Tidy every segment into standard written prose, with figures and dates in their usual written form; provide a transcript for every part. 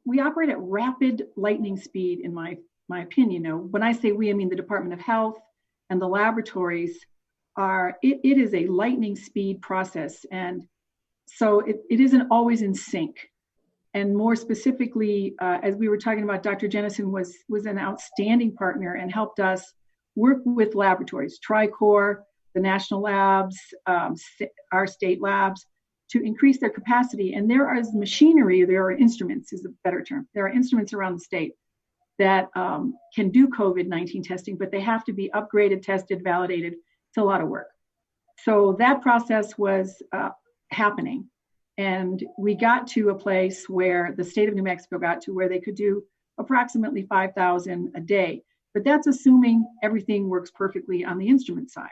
we operate at rapid lightning speed, in my opinion. When I say we, I mean the Department of Health and the laboratories it is a lightning speed process. And so it isn't always in sync. And more specifically, as we were talking about, Dr. Jennison was an outstanding partner and helped us work with laboratories, TriCore, the national labs, our state labs, to increase their capacity. And there is machinery, there are instruments is a better term. There are instruments around the state that can do COVID-19 testing, but they have to be upgraded, tested, validated. It's a lot of work. So that process was happening. And we got to a place where the state of New Mexico got to where they could do approximately 5,000 a day. But that's assuming everything works perfectly on the instrument side.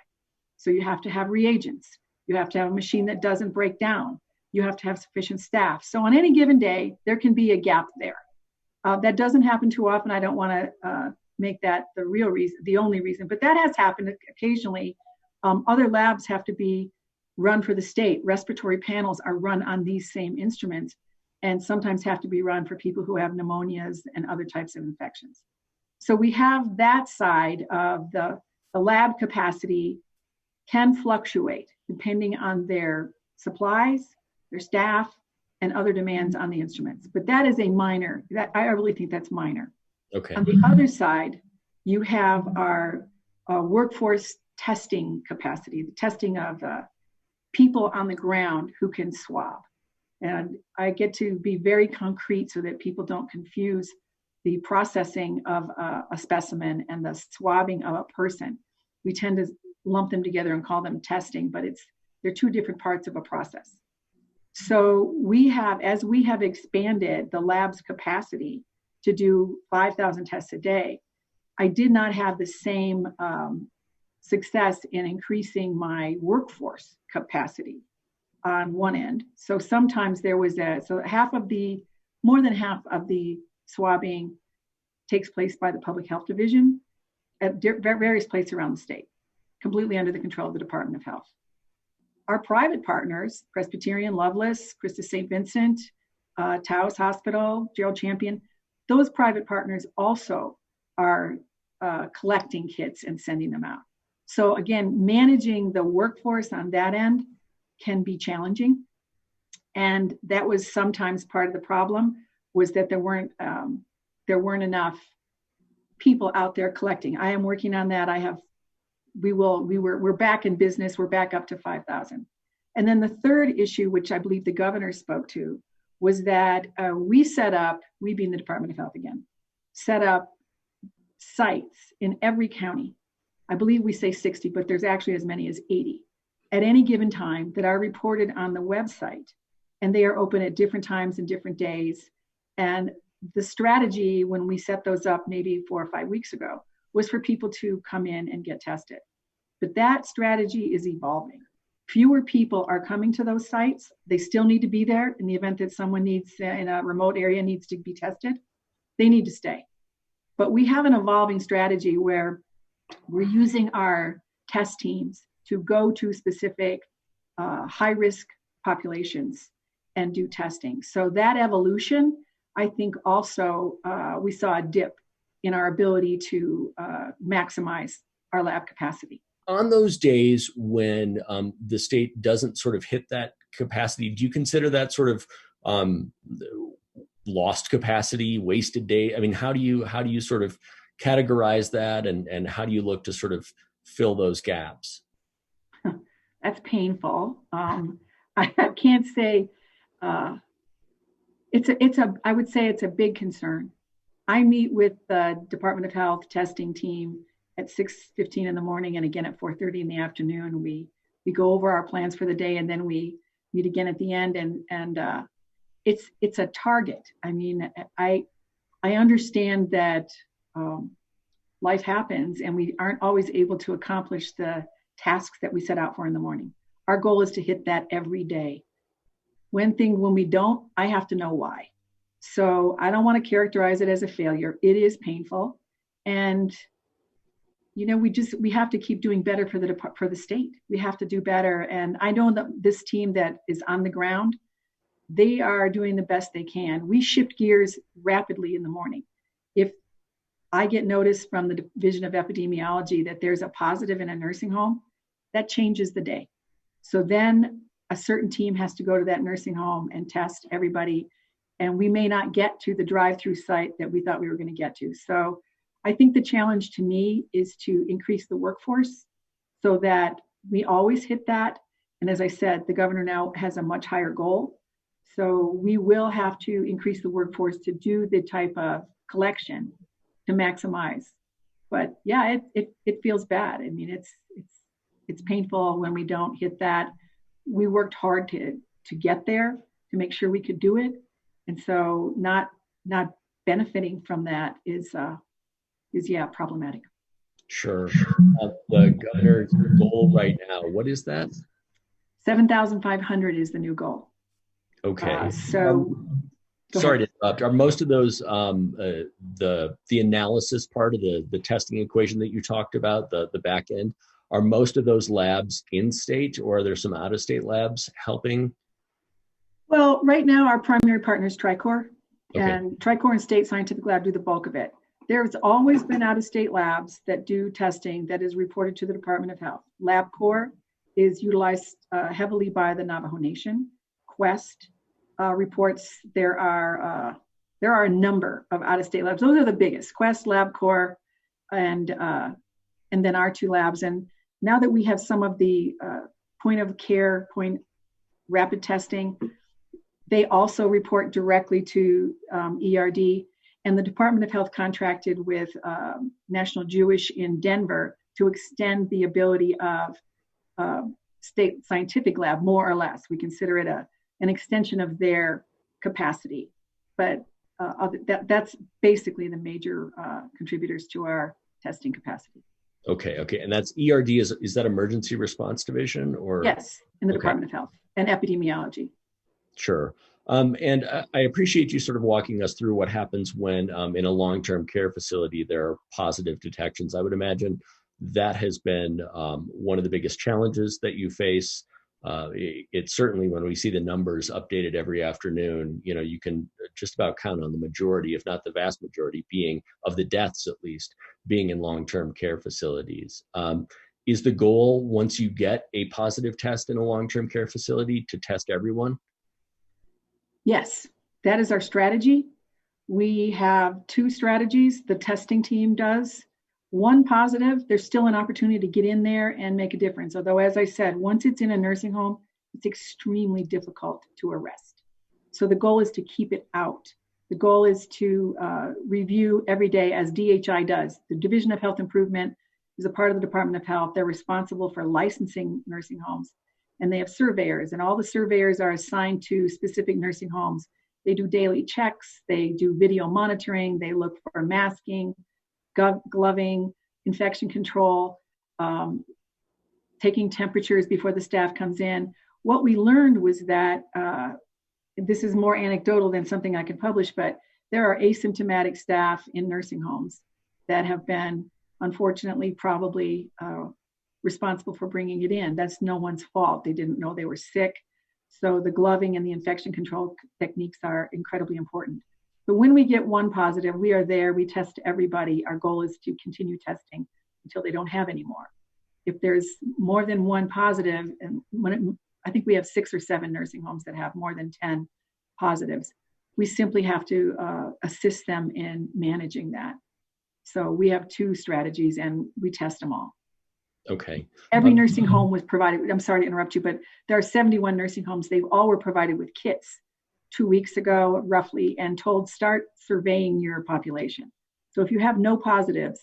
So you have to have reagents. You have to have a machine that doesn't break down. You have to have sufficient staff. So on any given day, there can be a gap there. That doesn't happen too often. I don't want to make that the real reason, the only reason, but that has happened occasionally. Other labs have to be run for the state. Respiratory panels are run on these same instruments and sometimes have to be run for people who have pneumonias and other types of infections. So we have that side of the lab capacity can fluctuate depending on their supplies, their staff, and other demands on the instruments. But that is a minor, I really think that's minor. Okay. On the other side, you have our workforce testing capacity, the testing of people on the ground who can swab. And I get to be very concrete so that people don't confuse the processing of a specimen and the swabbing of a person. We tend to lump them together and call them testing, but they're two different parts of a process. So as we have expanded the lab's capacity to do 5,000 tests a day, I did not have the same success in increasing my workforce capacity on one end. So sometimes there was more than half of the swabbing takes place by the Public Health Division at various places around the state, completely under the control of the Department of Health. Our private partners, Presbyterian, Lovelace, Christus St. Vincent, Taos Hospital, Gerald Champion, those private partners also are collecting kits and sending them out. So again, managing the workforce on that end can be challenging. And that was sometimes part of the problem, was that there weren't enough people out there collecting. I am working on that. We're back in business. We're back up to 5,000. And then the third issue, which I believe the governor spoke to, was that we being the Department of Health again, set up sites in every county. I believe we say 60, but there's actually as many as 80 at any given time that are reported on the website. And they are open at different times and different days. And the strategy when we set those up maybe 4 or 5 weeks ago was for people to come in and get tested. But that strategy is evolving. Fewer people are coming to those sites. They still need to be there in the event that someone needs in a remote area needs to be tested. They need to stay. But we have an evolving strategy where we're using our test teams to go to specific high-risk populations and do testing. So that evolution, I think also we saw a dip in our ability to maximize our lab capacity. On those days when the state doesn't sort of hit that capacity, do you consider that sort of lost capacity, wasted day? I mean, how do you sort of categorize that, and how do you look to sort of fill those gaps? That's painful. I can't say I would say it's a big concern. I meet with the Department of Health testing team at 6:15 in the morning and again at 4:30 in the afternoon. We go over our plans for the day, and then we meet again at the end. And it's a target. I mean, I understand that life happens, and we aren't always able to accomplish the tasks that we set out for in the morning. Our goal is to hit that every day. When we don't, I have to know why. So I don't want to characterize it as a failure. It is painful. And, we have to keep doing better for the state. We have to do better. And I know that this team that is on the ground, they are doing the best they can. We shift gears rapidly in the morning. If I get notice from the Division of Epidemiology that there's a positive in a nursing home, that changes the day. So then a certain team has to go to that nursing home and test everybody. And we may not get to the drive-through site that we thought we were going to get to. So I think the challenge to me is to increase the workforce so that we always hit that. And as I said, the governor now has a much higher goal. So we will have to increase the workforce to do the type of collection to maximize. But yeah, it feels bad. I mean, it's painful when we don't hit that. We worked hard to get there, to make sure we could do it. And so not benefiting from that is problematic. Sure. The governor's goal right now, what is that? 7,500 is the new goal. Okay. Sorry to interrupt. Are most of those the analysis part of the testing equation that you talked about, the back end, are most of those labs in state, or are there some out of state labs helping? Well, right now our primary partner is TriCor, Okay. and TriCor and State Scientific Lab do the bulk of it. There's always been out of state labs that do testing that is reported to the Department of Health. LabCorp is utilized heavily by the Navajo Nation. Quest reports there are a number of out-of-state labs. Those are the biggest: Quest, LabCorp, and then our two labs. And now that we have some of the point rapid testing, they also report directly to ERD. And the Department of Health contracted with National Jewish in Denver to extend the ability of State Scientific Lab, more or less. We consider it an extension of their capacity. But that's basically the major contributors to our testing capacity. Okay. And that's ERD, is that Emergency Response Division? Or yes, in the Department of Health and Epidemiology. Sure. And I appreciate you sort of walking us through what happens when in a long-term care facility there are positive detections. I would imagine that has been one of the biggest challenges that you face. It's certainly, when we see the numbers updated every afternoon, you can just about count on the majority, if not the vast majority, being of the deaths, at least, being in long-term care facilities. Is the goal, once you get a positive test in a long-term care facility, to test everyone? Yes, that is our strategy. We have two strategies. The testing team does. One positive, there's still an opportunity to get in there and make a difference. Although, as I said, once it's in a nursing home, it's extremely difficult to arrest. So the goal is to keep it out. The goal is to review every day, as DHI does. The Division of Health Improvement is a part of the Department of Health. They're responsible for licensing nursing homes. And they have surveyors, and all the surveyors are assigned to specific nursing homes. They do daily checks, they do video monitoring, they look for masking, gloving, infection control, taking temperatures before the staff comes in. What we learned was that, this is more anecdotal than something I could publish, but there are asymptomatic staff in nursing homes that have been, unfortunately, probably responsible for bringing it in. That's no one's fault. They didn't know they were sick. So the gloving and the infection control techniques are incredibly important. But when we get one positive, we are there, we test everybody. Our goal is to continue testing until they don't have any more. If there's more than one positive, and I think we have 6 or 7 nursing homes that have more than 10 positives, we simply have to assist them in managing that. So we have two strategies and we test them all. Okay. Every nursing home was provided. I'm sorry to interrupt you, but there are 71 nursing homes. They all were provided with kits 2 weeks ago, roughly, and told, start surveying your population. So if you have no positives,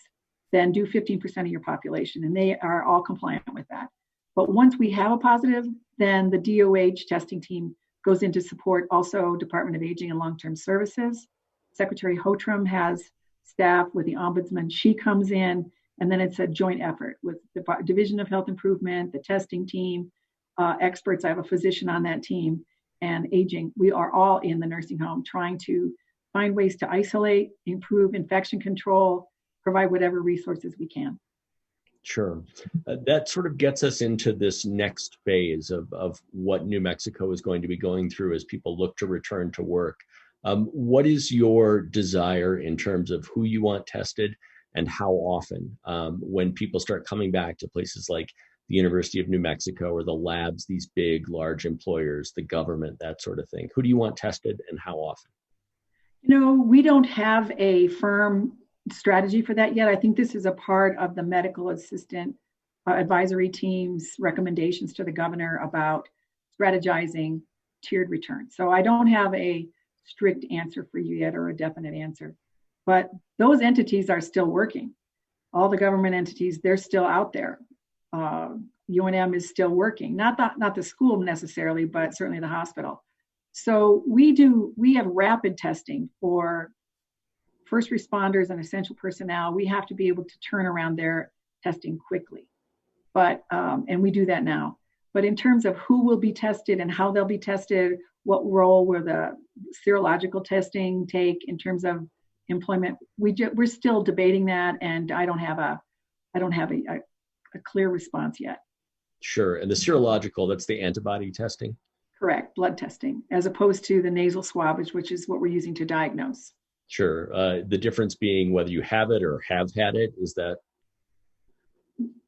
then do 15% of your population, and they are all compliant with that. But once we have a positive, then the DOH testing team goes into support, also Department of Aging and Long-Term Services. Secretary Hotram has staff with the ombudsman. She comes in, and then it's a joint effort with the Division of Health Improvement, the testing team, experts. I have a physician on that team, and aging. We are all in the nursing home trying to find ways to isolate, improve infection control, provide whatever resources we can. Sure. That sort of gets us into this next phase of what New Mexico is going to be going through as people look to return to work. What is your desire in terms of who you want tested and how often when people start coming back to places like the University of New Mexico or the labs, these big, large employers, the government, that sort of thing? Who do you want tested and how often? We don't have a firm strategy for that yet. I think this is a part of the medical assistant advisory team's recommendations to the governor about strategizing tiered return. So I don't have a strict answer for you yet or a definite answer, but those entities are still working. All the government entities, they're still out there. UNM is still working, not the school necessarily, but certainly the hospital. So we have rapid testing for first responders and essential personnel. We have to be able to turn around their testing quickly. But, and we do that now. But in terms of who will be tested and how they'll be tested, what role will the serological testing take in terms of employment, we're still debating that, and I don't have a clear response yet. Sure. And the serological, that's the antibody testing? Correct, blood testing, as opposed to the nasal swab, which is what we're using to diagnose. Sure. The difference being whether you have it or have had it, is that?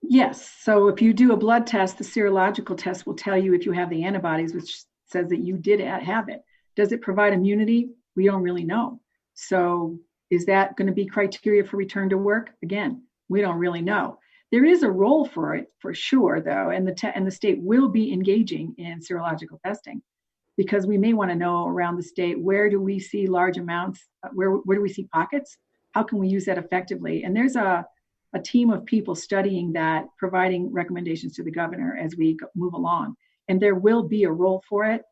Yes. So if you do a blood test, the serological test will tell you if you have the antibodies, which says that you did have it. Does it provide immunity? We don't really know. So is that going to be criteria for return to work? Again, we don't really know. There is a role for it for sure, though, and the state will be engaging in serological testing, because we may want to know around the state, where do we see large amounts, where do we see pockets? How can we use that effectively? And there's a team of people studying that, providing recommendations to the governor as we move along. And there will be a role for it,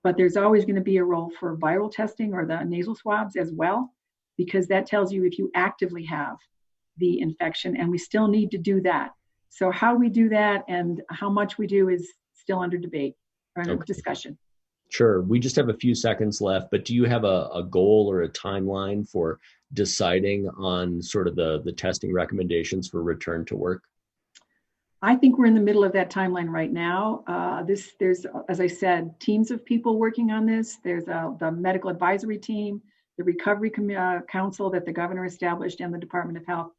but there's always going to be a role for viral testing or the nasal swabs as well, because that tells you if you actively have the infection, and we still need to do that. So how we do that and how much we do is still under debate or under discussion. Sure. We just have a few seconds left, but do you have a goal or a timeline for deciding on sort of the testing recommendations for return to work? I think we're in the middle of that timeline right now. There's, as I said, teams of people working on this. There's the medical advisory team, the recovery council that the governor established, and the Department of Health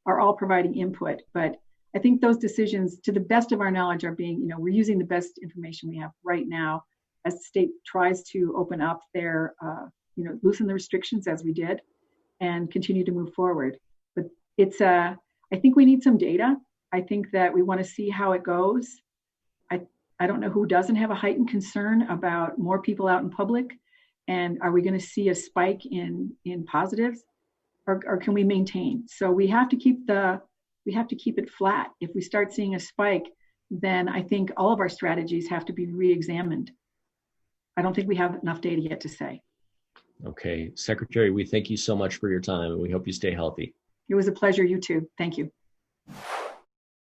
are all providing input. But I think those decisions, to the best of our knowledge, are being, we're using the best information we have right now as the state tries to open up their, loosen the restrictions as we did and continue to move forward. But I think we need some data. I think that we want to see how it goes. I don't know who doesn't have a heightened concern about more people out in public, and are we going to see a spike in positives, or can we maintain? So we have to keep it flat. If we start seeing a spike, then I think all of our strategies have to be re-examined. I don't think we have enough data yet to say. Okay, Secretary, we thank you so much for your time, and we hope you stay healthy. It was a pleasure. You too. Thank you.